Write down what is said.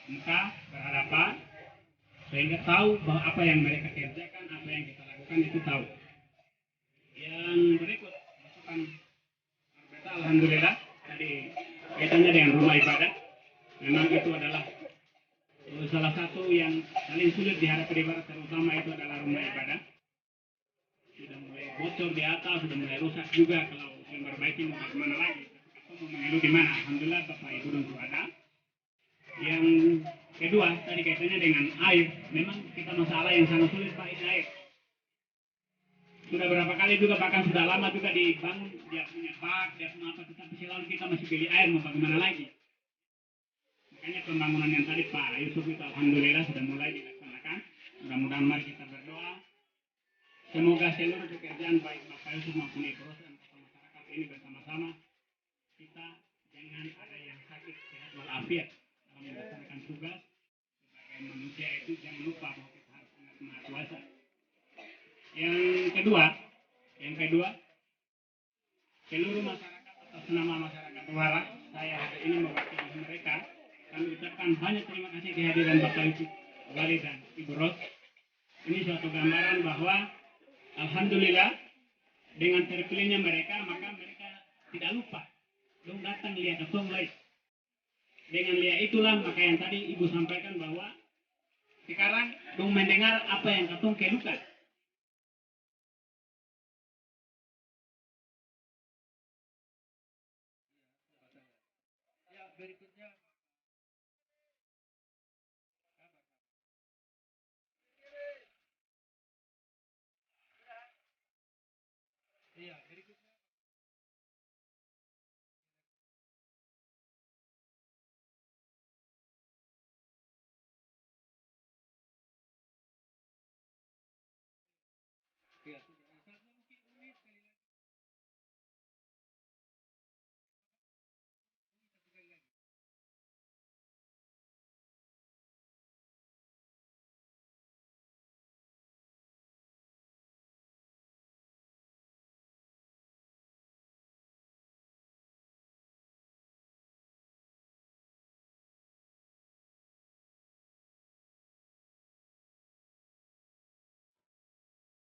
muka berhadapan sehingga tahu bahwa apa yang mereka kerjakan, apa yang kita lakukan itu tahu. Yang berikut masukan Arbeta, alhamdulillah tadi kaitannya dengan rumah ibadah. Memang itu adalah salah satu yang paling sulit dihadapi di Barat, terutama itu adalah rumah ibadah. Sudah mulai bocor di atas, sudah mulai rusak juga. Kalau memperbaiki mau bagaimana lagi? Atau mau mengeluh di mana? Alhamdulillah Bapak Ibu dan ada. Yang kedua tadi kaitannya dengan air. Memang kita masalah yang sangat sulit Pak ini air. Sudah berapa kali juga bahkan sudah lama juga dibangun dia punya bak, dia punya apa, tetapi selalu kita masih beli air mau bagaimana lagi? Makanya pembangunan yang tadi Pak Yusuf itu alhamdulillah sudah mulai dilaksanakan. Mudah-mudahan mari kita berdoa. Semoga seluruh pekerjaan baik Bapak Yusuf maupun Ibu Ros dan masyarakat ini bersama-sama kita jangan ada yang sakit sehat walafiat dalam melaksanakan tugas sebagai manusia itu jangan lupa bahwa kita harus ingat Maha Kuasa. Yang kedua, seluruh masyarakat atas nama masyarakat Warak, saya hari ini mewakili mereka. Kami ucapkan banyak terima kasih kehadiran Bapak Yusuf Wali dan Ibu Ros. Ini suatu gambaran bahwa alhamdulillah dengan terpilihnya mereka, maka mereka tidak lupa. Dong datang lihat ketong lain. Dengan lihat itulah maka yang tadi Ibu sampaikan bahwa sekarang dong mendengar apa yang ketong keluhkan. Ya, berikutnya iya, berikutnya iya.